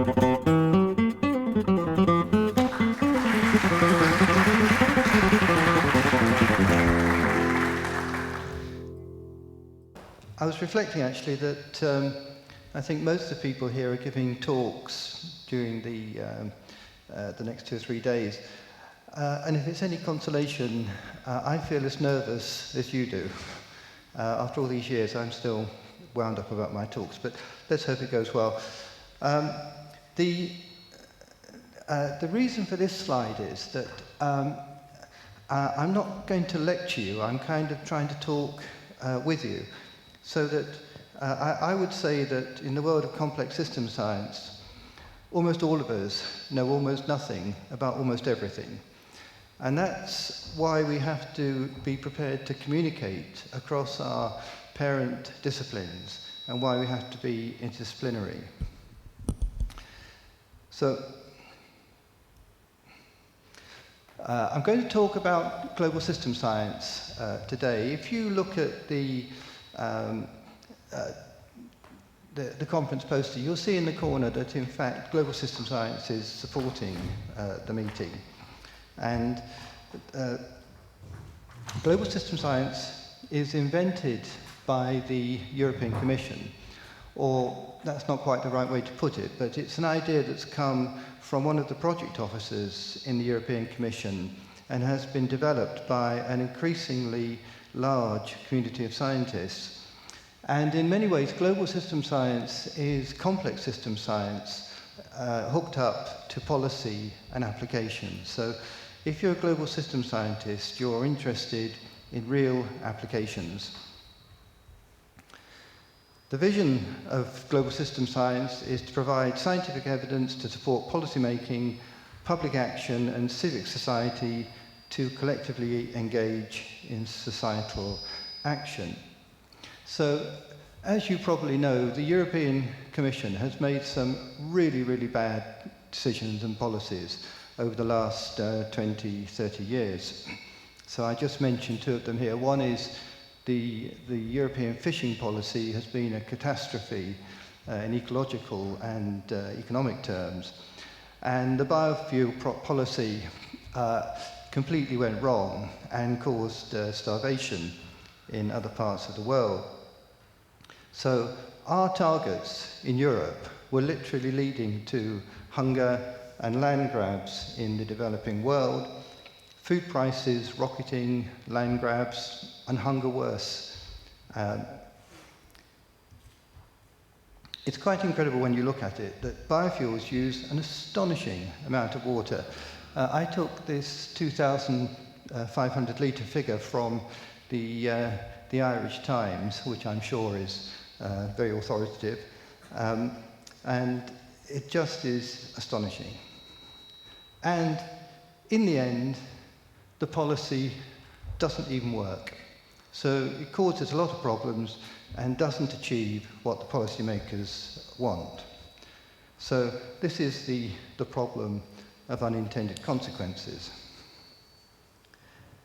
I was reflecting actually that I think most of the people here are giving talks during the next 2 or 3 days. And if it's any consolation, I feel as nervous as you do. After all these years, I'm still wound up about my talks, but let's hope it goes well. The reason for this slide is that I'm not going to lecture you, I'm kind of trying to talk with you. So that I would say that in the world of complex system science, almost all of us know almost nothing about almost everything. And that's why we have to be prepared to communicate across our parent disciplines and why we have to be interdisciplinary. So, I'm going to talk about global system science today. If you look at the conference poster, you'll see in the corner that in fact global system science is supporting the meeting. And global system science is invented by the European Commission, or that's not quite the right way to put it, but it's an idea that's come from one of the project officers in the European Commission and has been developed by an increasingly large community of scientists. And in many ways, global system science is complex system science hooked up to policy and application. So if you're a global system scientist, you're interested in real applications. The vision of global system science is to provide scientific evidence to support policymaking, public action, and civic society to collectively engage in societal action. So, as you probably know, the European Commission has made some really, really bad decisions and policies over the last 20, 30 years. So I just mentioned 2 of them here. One is the European fishing policy has been a catastrophe in ecological and economic terms. And the biofuel policy completely went wrong and caused starvation in other parts of the world. So our targets in Europe were literally leading to hunger and land grabs in the developing world, food prices rocketing, land grabs, and hunger worse. It's quite incredible when you look at it that biofuels use an astonishing amount of water. I took this 2,500 litre figure from the Irish Times, which I'm sure is very authoritative, and it just is astonishing. And in the end, the policy doesn't even work. So it causes a lot of problems and doesn't achieve what the policymakers want. So this is the problem of unintended consequences.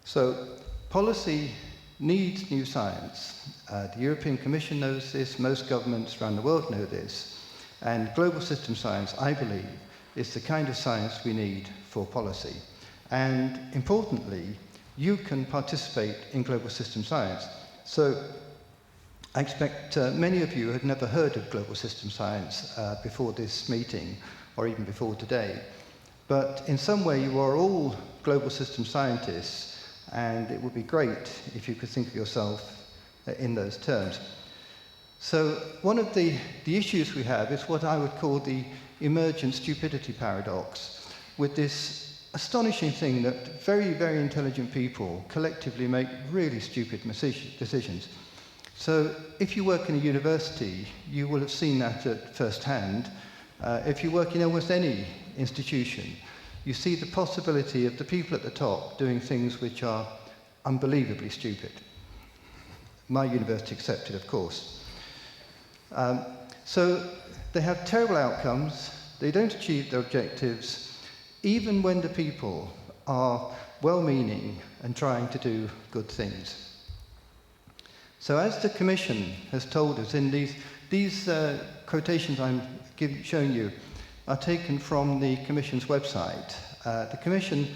So policy needs new science. The European Commission knows this, most governments around the world know this, and global system science, I believe, is the kind of science we need for policy. And importantly, you can participate in global system science. So I expect many of you had never heard of global system science before this meeting, or even before today. But in some way, you are all global system scientists, and it would be great if you could think of yourself in those terms. So one of the issues we have is what I would call the emergent stupidity paradox, with this astonishing thing that very, very intelligent people collectively make really stupid decisions. So if you work in a university, you will have seen that at first hand. If you work in almost any institution, you see the possibility of the people at the top doing things which are unbelievably stupid. My university accepted, of course. So they have terrible outcomes, they don't achieve their objectives, even when the people are well-meaning and trying to do good things. So as the Commission has told us in these quotations I'm showing you, are taken from the Commission's website. The Commission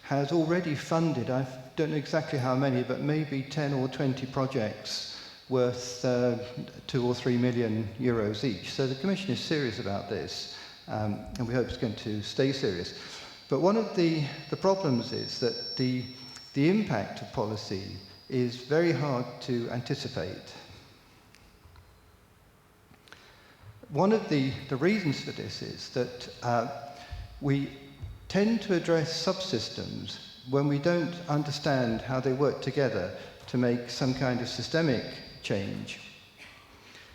has already funded, I don't know exactly how many, but maybe 10 or 20 projects worth 2 or 3 million euros each. So the Commission is serious about this, and we hope it's going to stay serious. But one of the problems is that the impact of policy is very hard to anticipate. One of the reasons for this is that we tend to address subsystems when we don't understand how they work together to make some kind of systemic change.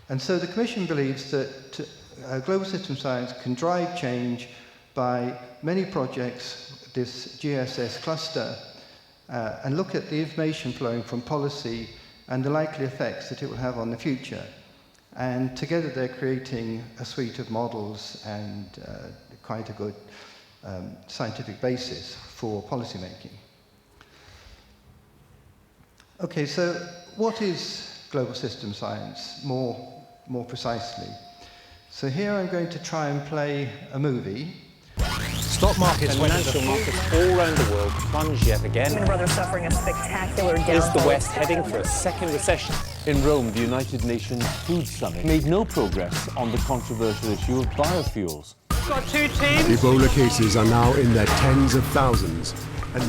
And so the Commission believes that global system science can drive change by many projects, this GSS cluster, and look at the information flowing from policy and the likely effects that it will have on the future. And together they're creating a suite of models and quite a good scientific basis for policy making. Okay, so what is global system science more precisely? So here I'm going to try and play a movie. Stock markets and financial markets all around the world plunged yet again. Lehman Brothers suffering a spectacular downfall. Is the West heading for a second recession? In Rome, the United Nations Food Summit made no progress on the controversial issue of biofuels. Got 2 teams. Ebola cases are now in their tens of thousands.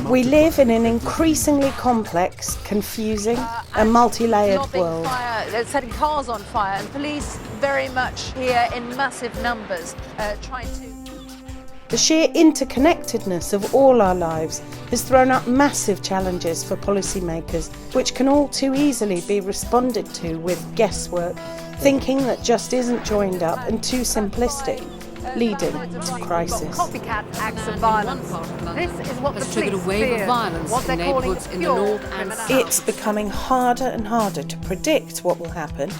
We live in an increasingly complex, confusing and multi-layered world. They're setting cars on fire, and police very much here in massive numbers trying to... The sheer interconnectedness of all our lives has thrown up massive challenges for policymakers, which can all too easily be responded to with guesswork, thinking that just isn't joined up and too simplistic, leading to crisis. Copycat acts of violence. This is what the triggered a police wave fear, of violence what in they're calling neighbourhoods in the pure north and criminality. It's becoming harder and harder to predict what will happen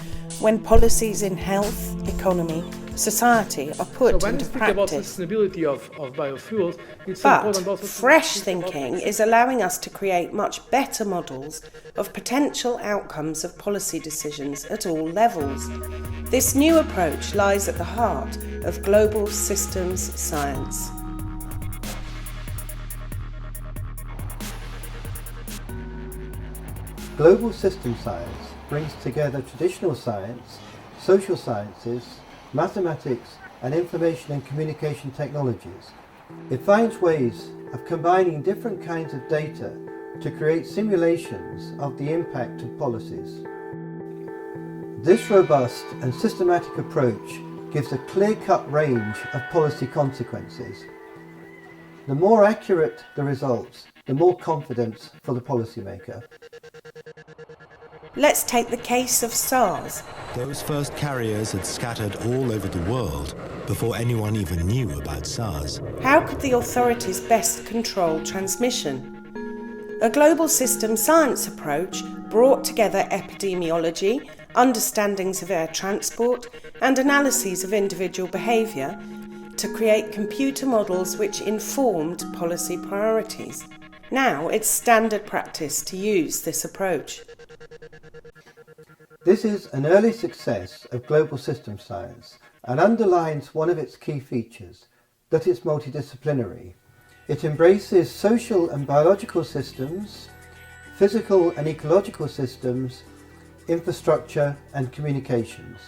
when policies in health, economy, society are put when into we speak about practice. sustainability of biofuels, it's important But also to fresh think about thinking is allowing us to create much better models of potential outcomes of policy decisions at all levels. This new approach lies at the heart of global systems science. Global system science brings together traditional science, social sciences, mathematics, and information and communication technologies. It finds ways of combining different kinds of data to create simulations of the impact of policies. This robust and systematic approach gives a clear-cut range of policy consequences. The more accurate the results, the more confidence for the policymaker. Let's take the case of SARS. Those first carriers had scattered all over the world before anyone even knew about SARS. How could the authorities best control transmission? A global system science approach brought together epidemiology, understandings of air transport, and analyses of individual behaviour to create computer models which informed policy priorities. Now it's standard practice to use this approach. This is an early success of global system science and underlines one of its key features, that it's multidisciplinary. It embraces social and biological systems, physical and ecological systems, infrastructure and communications.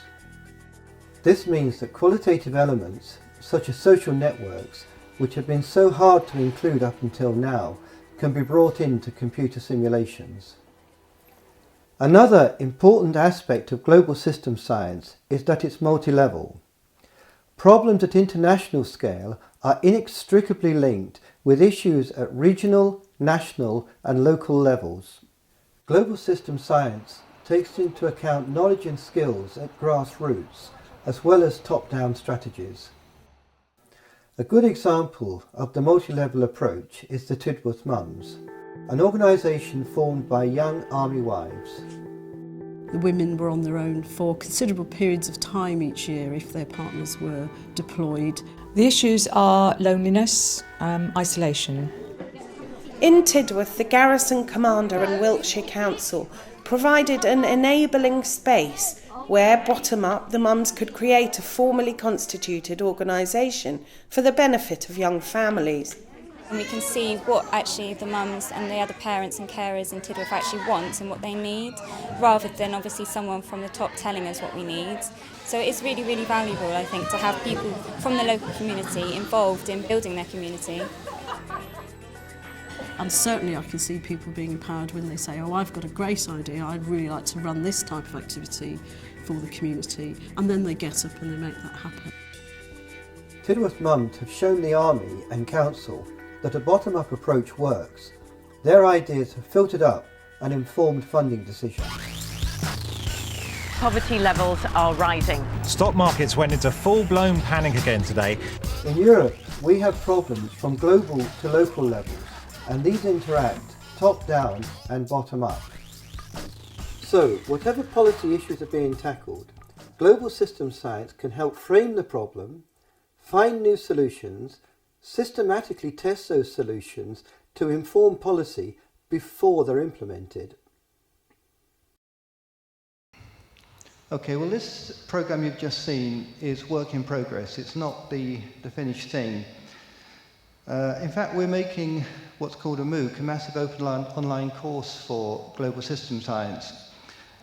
This means that qualitative elements, such as social networks, which have been so hard to include up until now, can be brought into computer simulations. Another important aspect of global system science is that it's multi-level. Problems at international scale are inextricably linked with issues at regional, national and local levels. Global system science takes into account knowledge and skills at grassroots, as well as top-down strategies. A good example of the multi-level approach is the Tidworth Mums, an organisation formed by young army wives. The women were on their own for considerable periods of time each year if their partners were deployed. The issues are loneliness, isolation. In Tidworth, the garrison commander and Wiltshire Council provided an enabling space where, bottom up, the mums could create a formally constituted organisation for the benefit of young families. And we can see what actually the mums and the other parents and carers in Tidworth actually want and what they need, rather than obviously someone from the top telling us what we need. So it's really, really valuable, I think, to have people from the local community involved in building their community. And certainly I can see people being empowered when they say, oh, I've got a great idea, I'd really like to run this type of activity for the community. And then they get up and they make that happen. Tidworth mums have shown the Army and Council that a bottom-up approach works. Their ideas have filtered up and informed funding decisions. Poverty levels are rising. Stock markets went into full-blown panic again today. In Europe, we have problems from global to local levels, and these interact top-down and bottom-up. So, whatever policy issues are being tackled, global systems science can help frame the problem, find new solutions, systematically test those solutions to inform policy before they're implemented. Okay, well, this programme you've just seen is work in progress. It's not the finished thing. In fact, we're making what's called a MOOC, a massive open online course for global system science.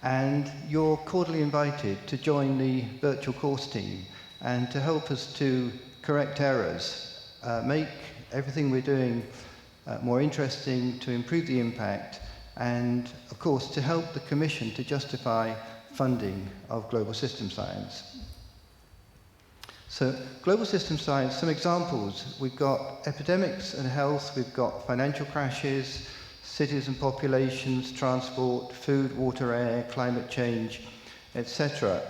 And you're cordially invited to join the virtual course team and to help us to correct errors, make everything we're doing more interesting, to improve the impact, and of course to help the Commission to justify funding of global system science. So, global system science, some examples. We've got epidemics and health, we've got financial crashes, cities and populations, transport, food, water, air, climate change, etc.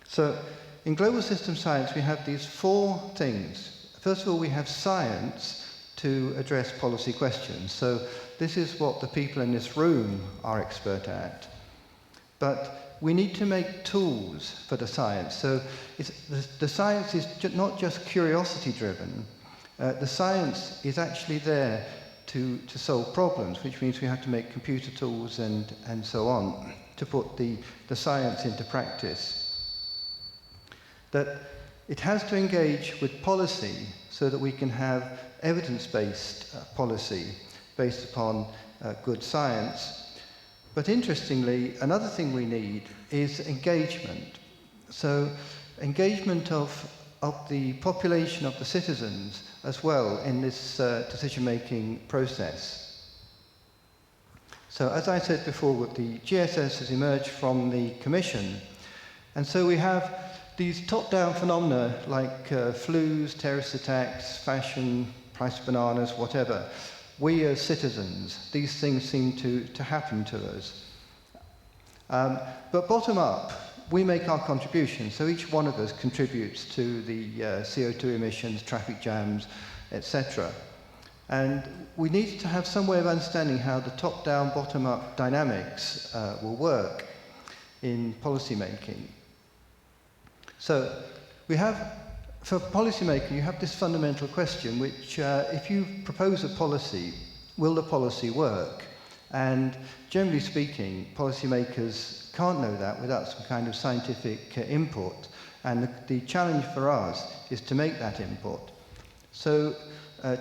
So, in global system science, we have these four things. First of all, we have science to address policy questions. So, this is what the people in this room are expert at. But we need to make tools for the science. So the science is not just curiosity-driven. The science is actually there to solve problems, which means we have to make computer tools and so on to put the science into practice. That it has to engage with policy so that we can have evidence-based policy based upon good science. But interestingly, another thing we need is engagement. So engagement of the population, of the citizens as well in this decision-making process. So as I said before, the GSS has emerged from the Commission, and so we have these top-down phenomena like flus, terrorist attacks, fashion, price of bananas, whatever. We as citizens, these things seem to happen to us. But bottom up, we make our contribution. So each one of us contributes to the CO2 emissions, traffic jams, etc. And we need to have some way of understanding how the top-down, bottom-up dynamics will work in policy making. So we have, for policymaking, you have this fundamental question, which if you propose a policy, will the policy work? And generally speaking, policymakers can't know that without some kind of scientific input. And the challenge for us is to make that input. So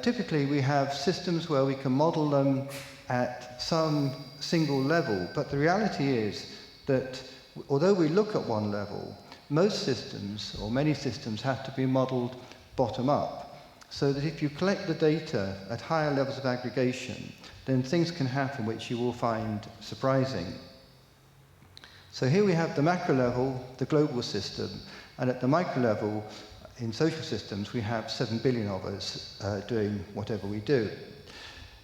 typically we have systems where we can model them at some single level, but the reality is that although we look at one level, most systems, or many systems, have to be modelled bottom-up, so that if you collect the data at higher levels of aggregation, then things can happen which you will find surprising. So here we have the macro level, the global system, and at the micro level, in social systems, we have 7 billion of us doing whatever we do.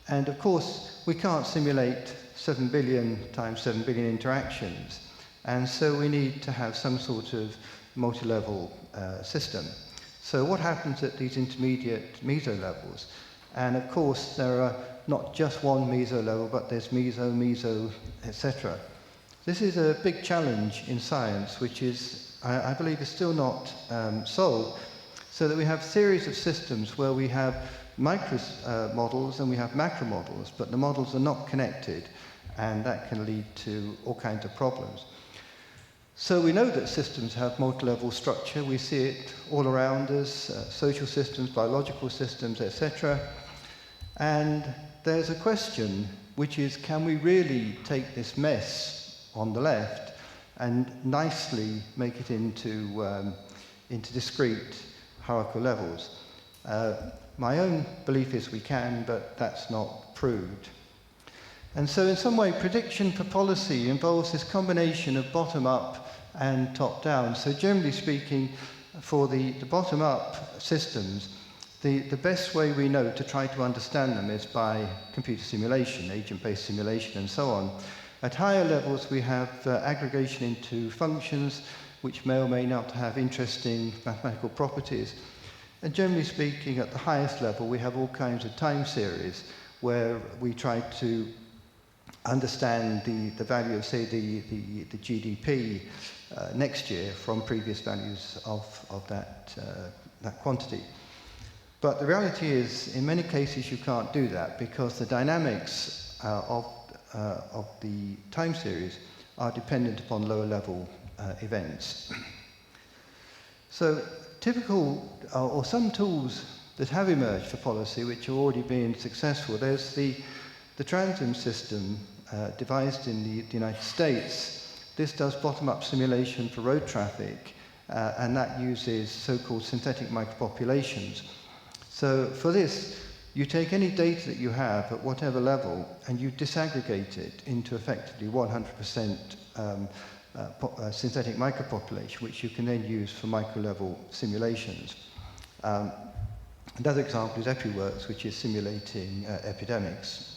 And of course, we can't simulate 7 billion times 7 billion interactions. And so we need to have some sort of multi-level system. So what happens at these intermediate meso levels? And of course, there are not just one meso level, but there's meso, etc. This is a big challenge in science, which is, I believe, is still not solved, so that we have series of systems where we have micro models and we have macro models, but the models are not connected, and that can lead to all kinds of problems. So we know that systems have multi-level structure. We see it all around us, social systems, biological systems, etc. And there's a question, which is, can we really take this mess on the left and nicely make it into discrete hierarchical levels? My own belief is we can, but that's not proved. And so in some way, prediction for policy involves this combination of bottom-up and top-down. So generally speaking, for the bottom-up systems, the best way we know to try to understand them is by computer simulation, agent-based simulation, and so on. At higher levels, we have aggregation into functions, which may or may not have interesting mathematical properties. And generally speaking, at the highest level, we have all kinds of time series, where we try to understand the value of, say, the GDP next year from previous values of that quantity. But the reality is, in many cases, you can't do that because the dynamics of the time series are dependent upon lower level events. So typical, or some tools that have emerged for policy which are already being successful, there's the transom system devised in the United States. This does bottom-up simulation for road traffic, and that uses so-called synthetic micropopulations. So for this, you take any data that you have at whatever level, and you disaggregate it into effectively 100% synthetic micropopulation, which you can then use for micro-level simulations. Another example is EpiWorks, which is simulating epidemics.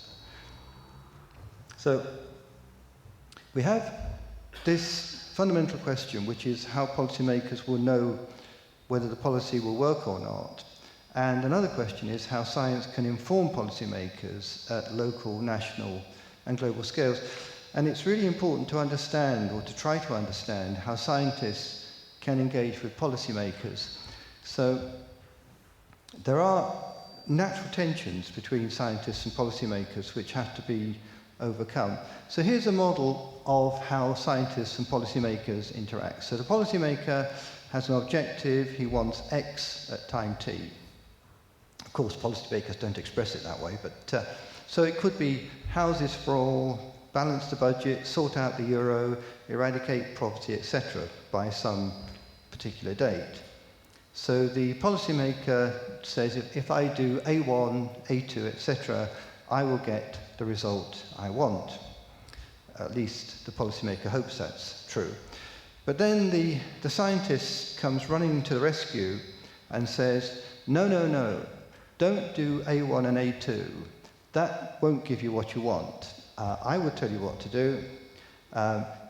So we have this fundamental question, which is how policymakers will know whether the policy will work or not. And another question is how science can inform policymakers at local, national, and global scales. And it's really important to understand, or to try to understand, how scientists can engage with policymakers. So there are natural tensions between scientists and policymakers which have to be overcome. So here's a model of how scientists and policymakers interact. So the policymaker has an objective, he wants X at time t. Of course, policymakers don't express it that way, but so it could be houses for all, balance the budget, sort out the euro, eradicate poverty, etc. by some particular date. So the policymaker says, if I do A1, A2, etc., I will get the result I want. At least the policymaker hopes that's true. But then the scientist comes running to the rescue and says, no, no, no, don't do A1 and A2. That won't give you what you want. I will tell you what to do.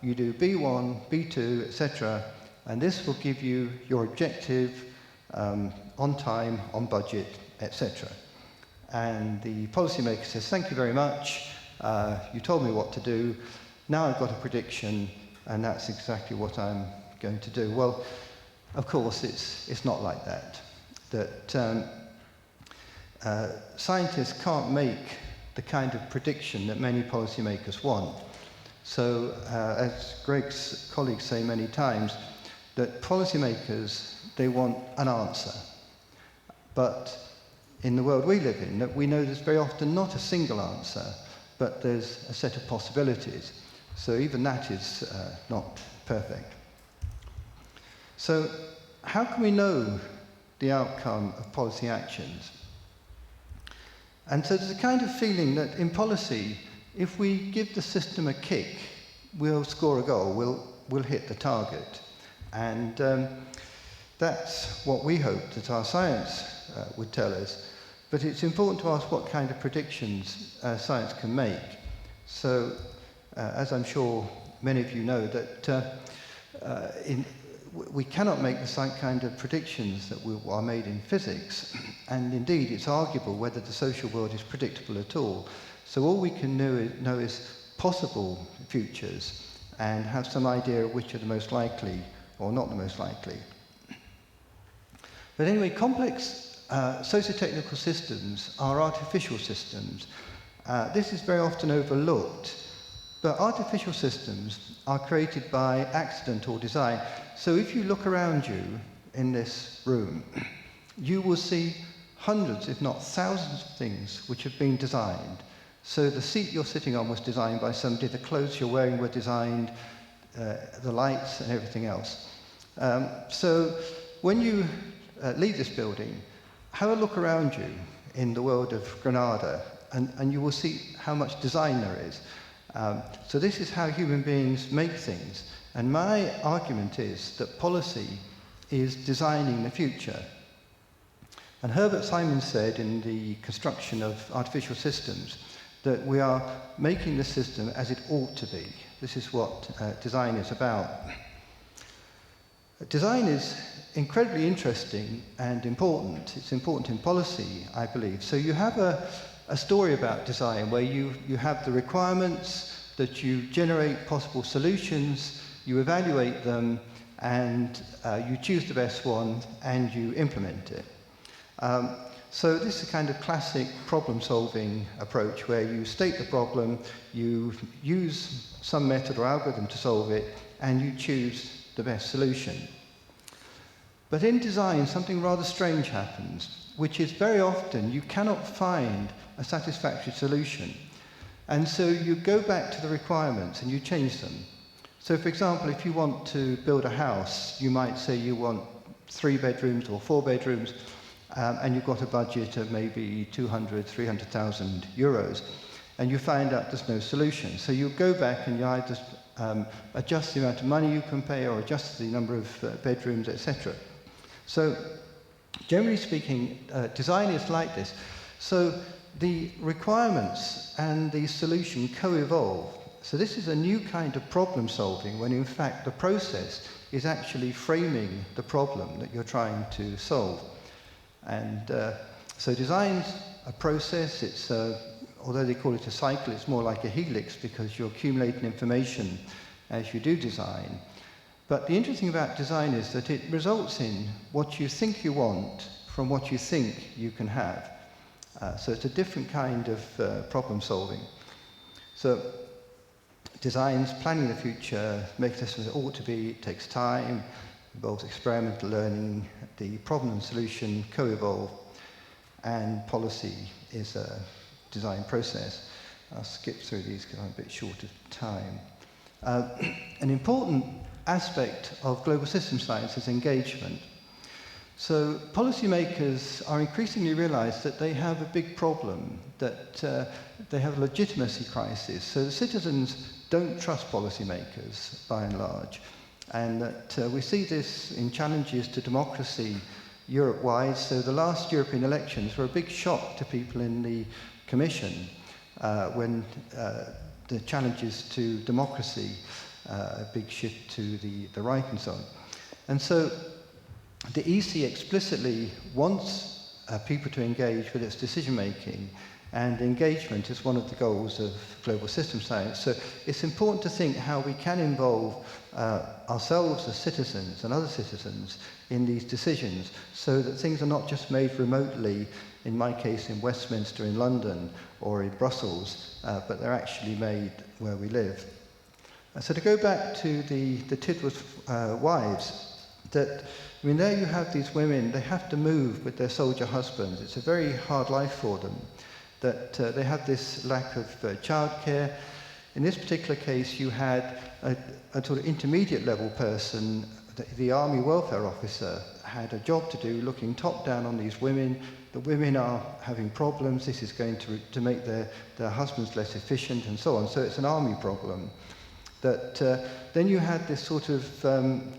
You do B1, B2, etc., and this will give you your objective on time, on budget, etc. And the policymaker says, thank you very much, you told me what to do, now I've got a prediction, and that's exactly what I'm going to do. Well, of course, it's not like that. Scientists can't make the kind of prediction that many policymakers want. So, as Greg's colleagues say many times, that policymakers, they want an answer. But in the world we live in, that we know there's very often not a single answer, but there's a set of possibilities. So even that is not perfect. So how can we know the outcome of policy actions? And so there's a kind of feeling that in policy, if we give the system a kick, we'll score a goal, we'll hit the target. And that's what we hope that our science would tell us. But it's important to ask what kind of predictions science can make. So, as I'm sure many of you know, that we cannot make the same kind of predictions that are made in physics. And indeed, it's arguable whether the social world is predictable at all. So all we can know is possible futures and have some idea of which are the most likely or not the most likely. But anyway, complex socio-technical systems are artificial systems. This is very often overlooked, But artificial systems are created by accident or design. So if you look around you in this room, you will see hundreds, if not thousands of things which have been designed. So the seat you're sitting on was designed by somebody, the clothes you're wearing were designed, the lights and everything else. So when you leave this building, have a look around you in the world of Granada, and you will see how much design there is. So this is how human beings make things. And my argument is that policy is designing the future. And Herbert Simon said in the construction of artificial systems that we are making the system as it ought to be. This is what design is about. Design is incredibly interesting and important. It's important in policy, I believe. So you have a story about design where you have the requirements, that you generate possible solutions, you evaluate them, and you choose the best one and you implement it. So this is a kind of classic problem-solving approach where you state the problem, you use some method or algorithm to solve it, and you choose the best solution. But in design, something rather strange happens, which is very often you cannot find a satisfactory solution. And so you go back to the requirements and you change them. So for example, if you want to build a house, you might say you want 3 bedrooms or 4 bedrooms, and you've got a budget of maybe 200,000, 300,000 euros, and you find out there's no solution. So you go back and you either adjust the amount of money you can pay or adjust the number of bedrooms, etc. So generally speaking, design is like this. So the requirements and the solution co-evolve. So this is a new kind of problem solving when in fact the process is actually framing the problem that you're trying to solve. And so design's a process. It's although they call it a cycle, it's more like a helix because you're accumulating information as you do design. But the interesting about design is that it results in what you think you want from what you think you can have. So it's a different kind of problem solving. So design's planning the future, making this as it ought to be, it takes time, involves experimental learning, the problem and solution co-evolve, and policy is a design process. I'll skip through these because I'm a bit short of time. An important aspect of global system science is engagement. So policymakers are increasingly realized that they have a big problem, that they have a legitimacy crisis. So the citizens don't trust policymakers by and large. And that we see this in challenges to democracy Europe-wide. So the last European elections were a big shock to people in the Commission when the challenges to democracy, a big shift to the right and so on. And so the EC explicitly wants people to engage with its decision-making, and engagement is one of the goals of global system science. So it's important to think how we can involve ourselves as citizens and other citizens in these decisions so that things are not just made remotely, in my case in Westminster in London or in Brussels, but they're actually made where we live. So to go back to the Tidworth wives, I mean, there you have these women, they have to move with their soldier husbands. It's a very hard life for them, that they have this lack of childcare. In this particular case, you had a sort of intermediate level person, the army welfare officer, had a job to do looking top down on these women. The women are having problems, this is going to make their husbands less efficient and so on. So it's an army problem. That then you had this sort of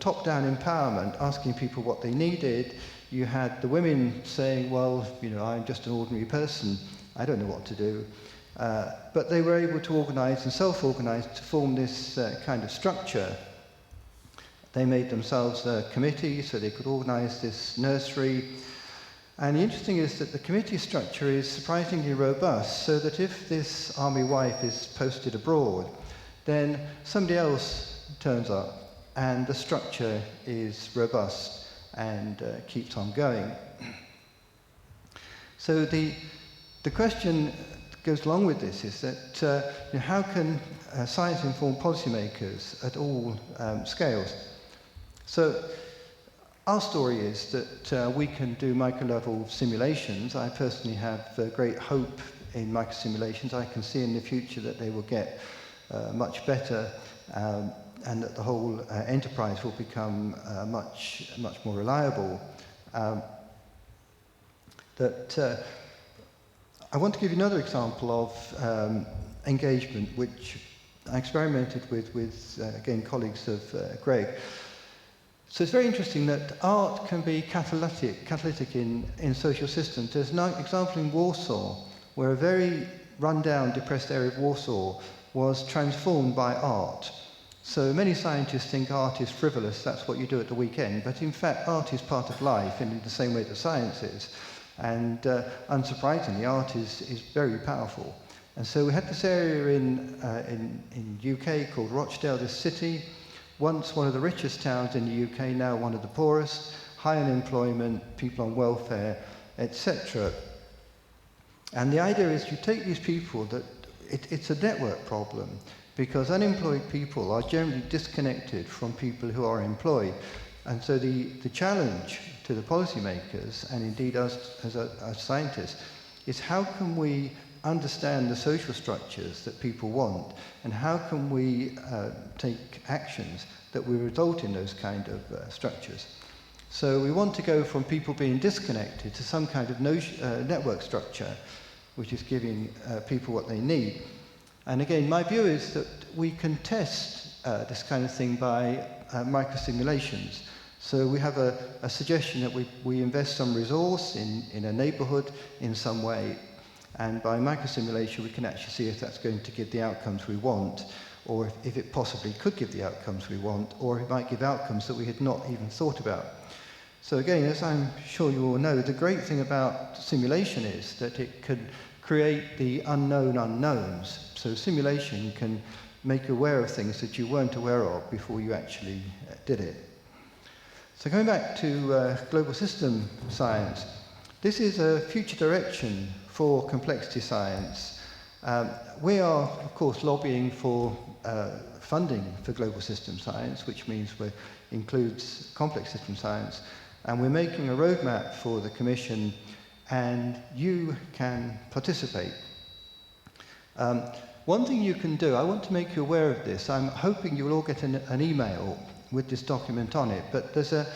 top-down empowerment, asking people what they needed. You had the women saying, well, you know, I'm just an ordinary person, I don't know what to do. But they were able to organize and self-organize to form this kind of structure. They made themselves a committee so they could organize this nursery. And the interesting is that the committee structure is surprisingly robust, so that if this army wife is posted abroad, then somebody else turns up and the structure is robust and keeps on going. So the question goes along with this is that how can science inform policymakers at all scales? So our story is that we can do micro-level simulations. I personally have great hope in micro-simulations. I can see in the future that they will get much better and that the whole enterprise will become much more reliable. I want to give you another example of engagement, which I experimented with again, colleagues of Greg. So it's very interesting that art can be catalytic in social systems. There's an example in Warsaw, where a very run-down, depressed area of Warsaw was transformed by art. So many scientists think art is frivolous, that's what you do at the weekend, but in fact art is part of life in the same way that science is. And unsurprisingly, art is very powerful. And so we had this area in UK called Rochdale, this city, once one of the richest towns in the UK, now one of the poorest, high unemployment, people on welfare, etc. And the idea is you take these people that it's a network problem, because unemployed people are generally disconnected from people who are employed. And so the challenge to the policymakers, and indeed us as scientists, is how can we understand the social structures that people want, and how can we take actions that will result in those kind of structures. So we want to go from people being disconnected to some kind of network structure, which is giving people what they need. And again, my view is that we can test this kind of thing by microsimulations. So we have a suggestion that we invest some resource in a neighborhood in some way, and by microsimulation we can actually see if that's going to give the outcomes we want, or if it possibly could give the outcomes we want, or it might give outcomes that we had not even thought about. So again, as I'm sure you all know, the great thing about simulation is that it can create the unknown unknowns. So simulation can make you aware of things that you weren't aware of before you actually did it. So going back to global system science, this is a future direction for complexity science. We are, of course, lobbying for funding for global system science, which means it includes complex system science, and we're making a roadmap for the Commission, and you can participate. One thing you can do, I want to make you aware of this. I'm hoping you will all get an email with this document on it, but there's a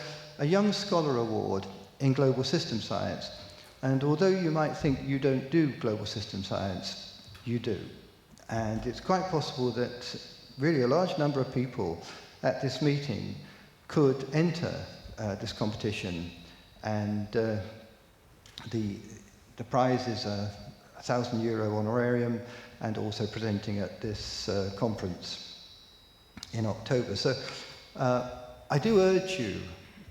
Young Scholar Award in global system science, and although you might think you don't do global system science, you do. And it's quite possible that really a large number of people at this meeting could enter this competition, and the prize is a €1,000 honorarium, and also presenting at this conference in October. So I do urge you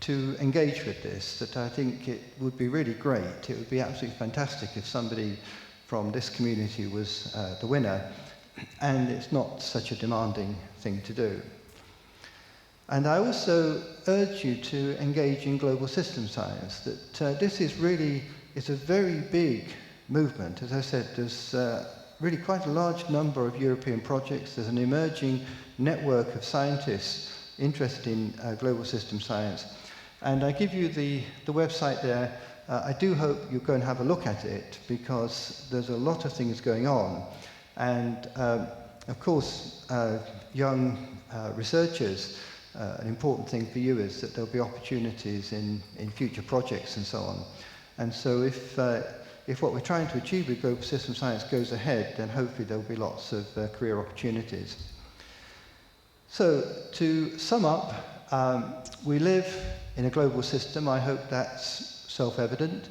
to engage with this, that I think it would be really great. It would be absolutely fantastic if somebody from this community was the winner, and it's not such a demanding thing to do. And I also urge you to engage in global system science, that this is really, it's a very big movement. As I said, there's really quite a large number of European projects. There's an emerging network of scientists interested in global system science. And I give you the website there. I do hope you go and have a look at it, because there's a lot of things going on. And of course, young researchers, an important thing for you is that there'll be opportunities in future projects and so on. And so if what we're trying to achieve with global system science goes ahead, then hopefully there'll be lots of career opportunities. So to sum up, we live in a global system. I hope that's self-evident,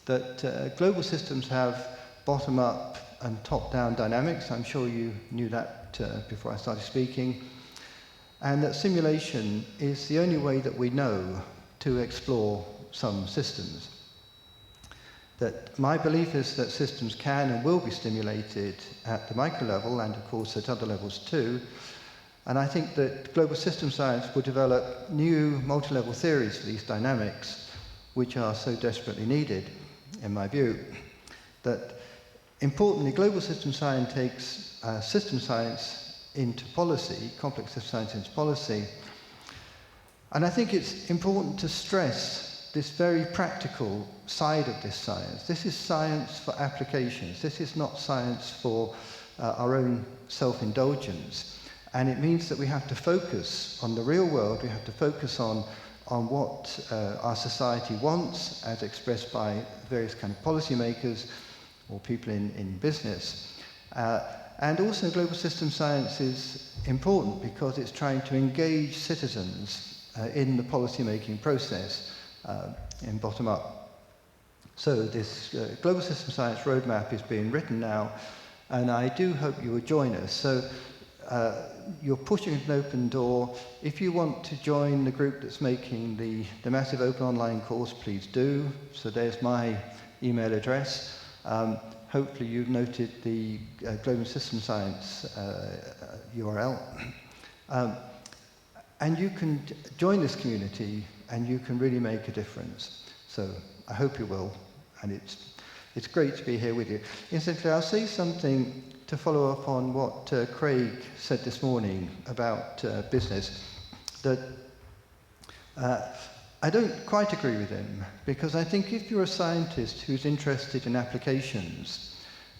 that global systems have bottom-up and top-down dynamics. I'm sure you knew that before I started speaking. And that simulation is the only way that we know to explore some systems. That my belief is that systems can and will be stimulated at the micro level, and of course at other levels too. And I think that global system science will develop new multi-level theories for these dynamics, which are so desperately needed, in my view. That Importantly, global system science takes system science into policy, complex system science into policy. And I think it's important to stress this very practical side of this science. This is science for applications. This is not science for our own self-indulgence. And it means that we have to focus on the real world. We have to focus on what our society wants, as expressed by various kind of policymakers or people in business. And also global system science is important because it's trying to engage citizens in the policy-making process in bottom-up. So this global system science roadmap is being written now, and I do hope you will join us. So you're pushing an open door. If you want to join the group that's making the massive open online course, please do. So there's my email address. Hopefully you've noted the Global System Science URL. And you can join this community and you can really make a difference. So I hope you will, and it's great to be here with you. Incidentally, I'll say something to follow up on what Craig said this morning about business, that I don't quite agree with him, because I think if you're a scientist who's interested in applications,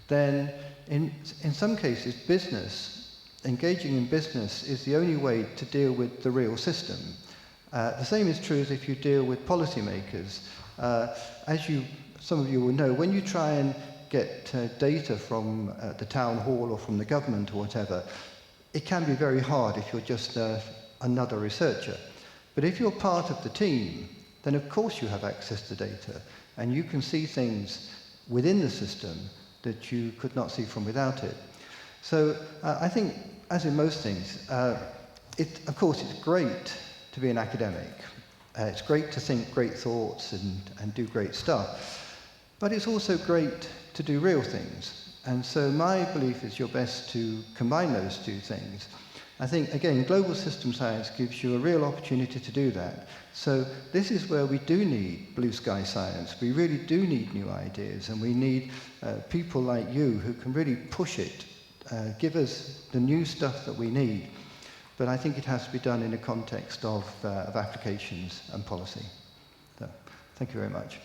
then in some cases engaging in business is the only way to deal with the real system. The same is true as if you deal with policymakers. As some of you will know, when you try and get data from the town hall or from the government or whatever, it can be very hard if you're just another researcher. But if you're part of the team, then of course you have access to data, and you can see things within the system that you could not see from without it. So I think, as in most things, of course it's great to be an academic. It's great to think great thoughts and do great stuff. But it's also great to do real things. And so my belief is you're best to combine those two things. I think, again, global system science gives you a real opportunity to do that. So this is where we do need blue sky science. We really do need new ideas, and we need people like you who can really push it, give us the new stuff that we need. But I think it has to be done in a context of applications and policy. So, thank you very much.